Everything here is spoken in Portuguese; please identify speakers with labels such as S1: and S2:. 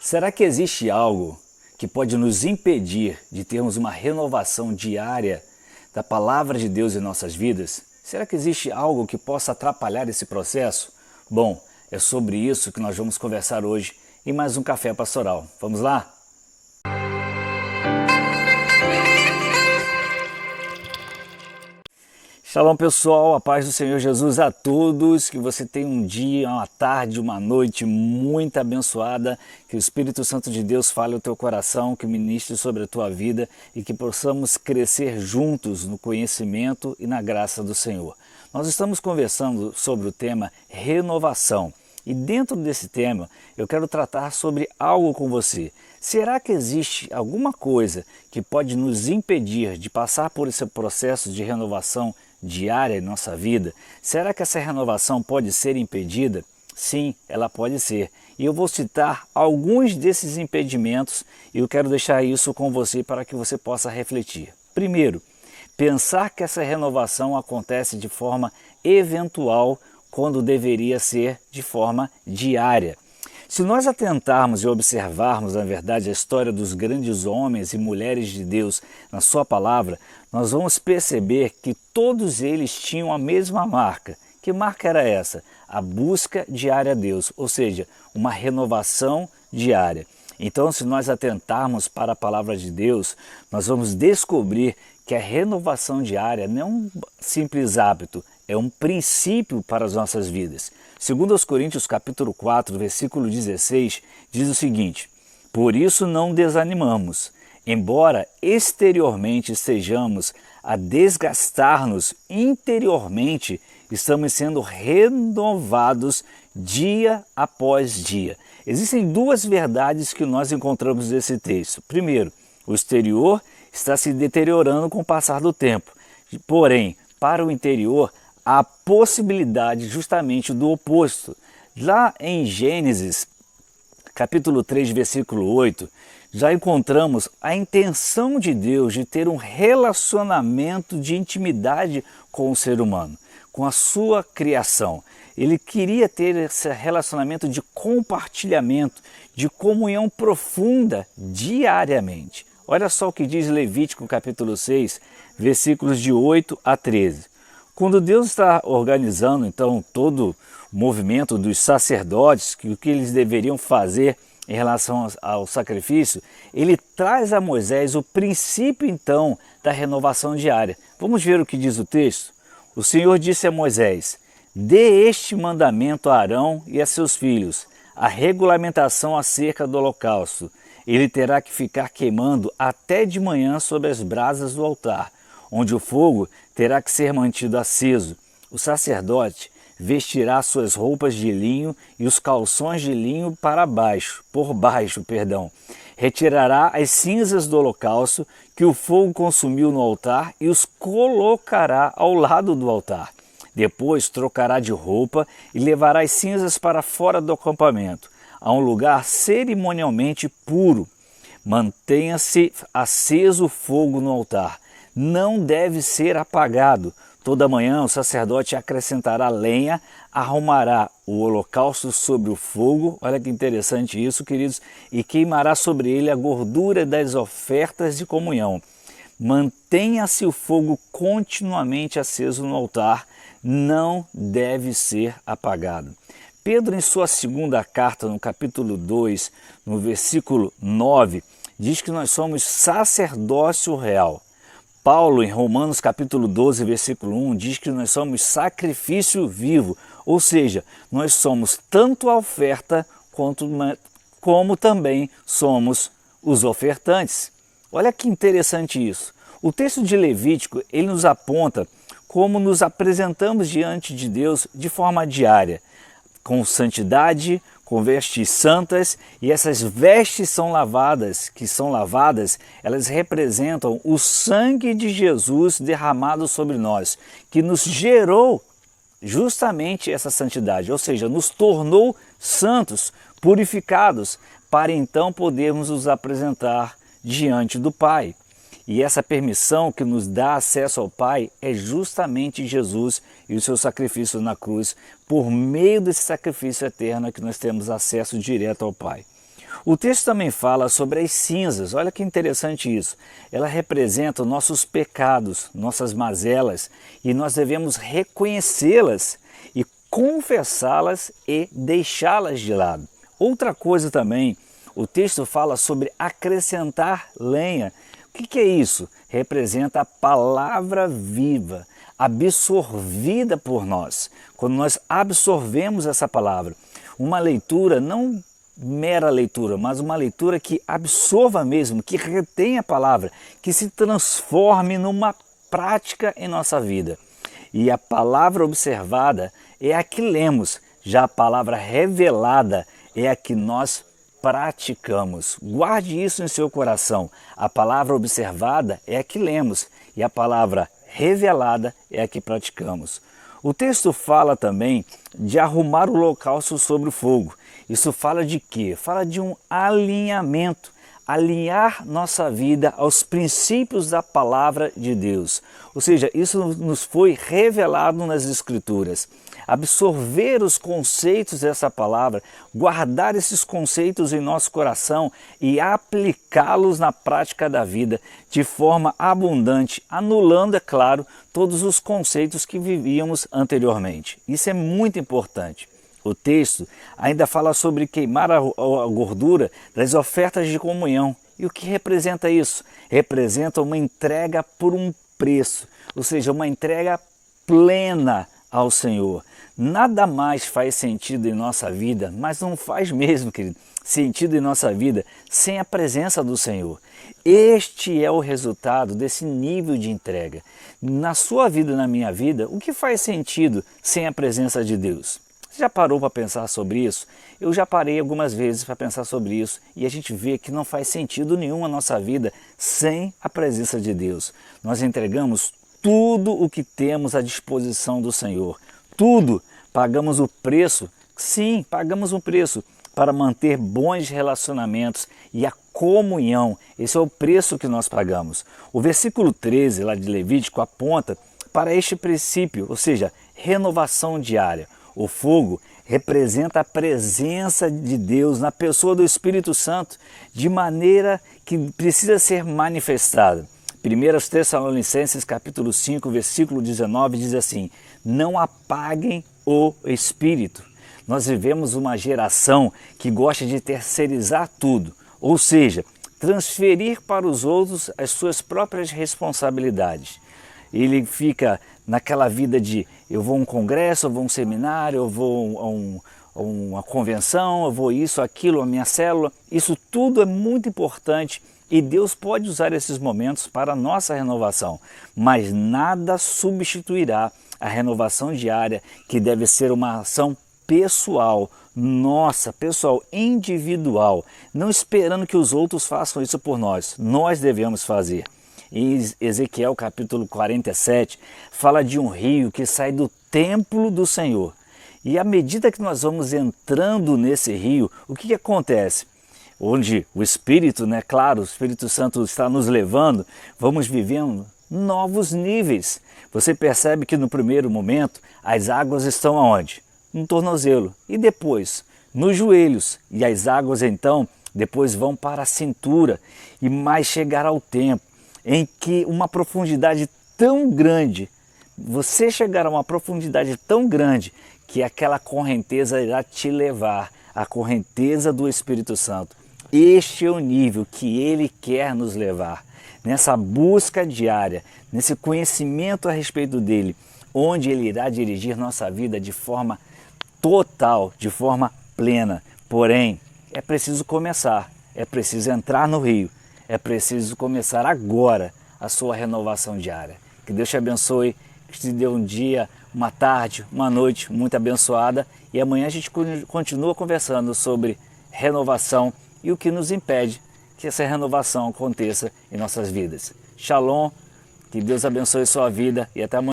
S1: Será que existe algo que pode nos impedir de termos uma renovação diária da palavra de Deus em nossas vidas? Será que existe algo que possa atrapalhar esse processo? Bom, é sobre isso que nós vamos conversar hoje em mais um Café Pastoral. Vamos lá? Shalom pessoal, a paz do Senhor Jesus a todos, que você tenha um dia, uma tarde, uma noite muito abençoada, que o Espírito Santo de Deus fale ao teu coração, que ministre sobre a tua vida e que possamos crescer juntos no conhecimento e na graça do Senhor. Nós estamos conversando sobre o tema renovação e dentro desse tema eu quero tratar sobre algo com você. Será que existe alguma coisa que pode nos impedir de passar por esse processo de renovação diária em nossa vida? Será que essa renovação pode ser impedida? Sim, ela pode ser. E eu vou citar alguns desses impedimentos e eu quero deixar isso com você para que você possa refletir. Primeiro, pensar que essa renovação acontece de forma eventual quando deveria ser de forma diária. Se nós atentarmos e observarmos, na verdade, a história dos grandes homens e mulheres de Deus na sua palavra, nós vamos perceber que todos eles tinham a mesma marca. Que marca era essa? A busca diária a Deus, ou seja, uma renovação diária. Então, se nós atentarmos para a palavra de Deus, nós vamos descobrir que a renovação diária não é um simples hábito, é um princípio para as nossas vidas. Segundo aos Coríntios capítulo 4, versículo 16, diz o seguinte: por isso não desanimamos, embora exteriormente estejamos a desgastar-nos, interiormente estamos sendo renovados dia após dia. Existem duas verdades que nós encontramos nesse texto. Primeiro, o exterior está se deteriorando com o passar do tempo. Porém, para o interior, há a possibilidade justamente do oposto. Lá em Gênesis, capítulo 3, versículo 8, já encontramos a intenção de Deus de ter um relacionamento de intimidade com o ser humano, com a sua criação. Ele queria ter esse relacionamento de compartilhamento, de comunhão profunda diariamente. Olha só o que diz Levítico capítulo 6, versículos de 8 a 13. Quando Deus está organizando então todo o movimento dos sacerdotes, o que eles deveriam fazer em relação ao sacrifício, ele traz a Moisés o princípio então da renovação diária. Vamos ver o que diz o texto? O Senhor disse a Moisés: dê este mandamento a Arão e a seus filhos, a regulamentação acerca do holocausto. Ele terá que ficar queimando até de manhã sobre as brasas do altar, onde o fogo terá que ser mantido aceso. O sacerdote vestirá suas roupas de linho e os calções de linho por baixo. Retirará as cinzas do holocausto que o fogo consumiu no altar e os colocará ao lado do altar. Depois trocará de roupa e levará as cinzas para fora do acampamento, a um lugar cerimonialmente puro. Mantenha-se aceso o fogo no altar. Não deve ser apagado. Toda manhã o sacerdote acrescentará lenha, arrumará o holocausto sobre o fogo, olha que interessante isso, queridos, e queimará sobre ele a gordura das ofertas de comunhão. Mantenha-se o fogo continuamente aceso no altar, não deve ser apagado. Pedro, em sua segunda carta, no capítulo 2, no versículo 9, diz que nós somos sacerdócio real. Paulo, em Romanos capítulo 12, versículo 1, diz que nós somos sacrifício vivo, ou seja, nós somos tanto a oferta como também somos os ofertantes. Olha que interessante isso. O texto de Levítico, ele nos aponta como nos apresentamos diante de Deus de forma diária, com santidade, com vestes santas, e essas vestes que são lavadas, elas representam o sangue de Jesus derramado sobre nós, que nos gerou justamente essa santidade, ou seja, nos tornou santos, purificados, para então podermos nos apresentar diante do Pai. E essa permissão que nos dá acesso ao Pai é justamente Jesus e o seu sacrifício na cruz. Por meio desse sacrifício eterno que nós temos acesso direto ao Pai. O texto também fala sobre as cinzas, olha que interessante isso. Ela representa nossos pecados, nossas mazelas, e nós devemos reconhecê-las e confessá-las e deixá-las de lado. Outra coisa também, o texto fala sobre acrescentar lenha. O que é isso? Representa a palavra viva, absorvida por nós. Quando nós absorvemos essa palavra, uma leitura, não mera leitura, mas uma leitura que absorva mesmo, que retenha a palavra, que se transforme numa prática em nossa vida. E a palavra observada é a que lemos, já a palavra revelada é a que nós praticamos. Guarde isso em seu coração. A palavra observada é a que lemos e a palavra revelada é a que praticamos. O texto fala também de arrumar o holocausto sobre o fogo. Isso fala de quê? Fala de um alinhamento, alinhar nossa vida aos princípios da palavra de Deus. Ou seja, isso nos foi revelado nas Escrituras. Absorver os conceitos dessa palavra, guardar esses conceitos em nosso coração e aplicá-los na prática da vida de forma abundante, anulando, é claro, todos os conceitos que vivíamos anteriormente. Isso é muito importante. O texto ainda fala sobre queimar a gordura das ofertas de comunhão. E o que representa isso? Representa uma entrega por um preço, ou seja, uma entrega plena ao Senhor. Nada mais faz sentido em nossa vida, mas não faz mesmo, querido, sentido em nossa vida sem a presença do Senhor. Este é o resultado desse nível de entrega. Na sua vida e na minha vida, o que faz sentido sem a presença de Deus? Você já parou para pensar sobre isso? Eu já parei algumas vezes para pensar sobre isso e a gente vê que não faz sentido nenhum a nossa vida sem a presença de Deus. Nós entregamos tudo o que temos à disposição do Senhor. Tudo. Pagamos o preço, sim, pagamos um preço para manter bons relacionamentos e a comunhão. Esse é o preço que nós pagamos. O versículo 13 lá de Levítico aponta para este princípio, ou seja, renovação diária. O fogo representa a presença de Deus na pessoa do Espírito Santo de maneira que precisa ser manifestada. 1 Tessalonicenses capítulo 5, versículo 19 diz assim: não apaguem o Espírito. Nós vivemos uma geração que gosta de terceirizar tudo, ou seja, transferir para os outros as suas próprias responsabilidades. Ele fica naquela vida de eu vou a um congresso, eu vou a um seminário, eu vou a uma convenção, eu vou isso, aquilo, a minha célula. Isso tudo é muito importante e Deus pode usar esses momentos para a nossa renovação, mas nada substituirá a renovação diária, que deve ser uma ação pessoal, nossa, pessoal, individual, não esperando que os outros façam isso por nós. Nós devemos fazer. Em Ezequiel capítulo 47, fala de um rio que sai do templo do Senhor. E à medida que nós vamos entrando nesse rio, o que acontece? Onde o Espírito, né, claro, o Espírito Santo está nos levando, vamos vivendo novos níveis. Você percebe que no primeiro momento as águas estão aonde? No tornozelo. E depois? Nos joelhos. E as águas então depois vão para a cintura. E mais chegará o tempo em que uma profundidade tão grande, você chegará a uma profundidade tão grande que aquela correnteza irá te levar, a correnteza do Espírito Santo. Este é o nível que Ele quer nos levar, nessa busca diária, nesse conhecimento a respeito dEle, onde Ele irá dirigir nossa vida de forma total, de forma plena. Porém, é preciso começar, é preciso entrar no rio, é preciso começar agora a sua renovação diária. Que Deus te abençoe, que te dê um dia, uma tarde, uma noite muito abençoada e amanhã a gente continua conversando sobre renovação e o que nos impede que essa renovação aconteça em nossas vidas. Shalom, que Deus abençoe sua vida e até amanhã.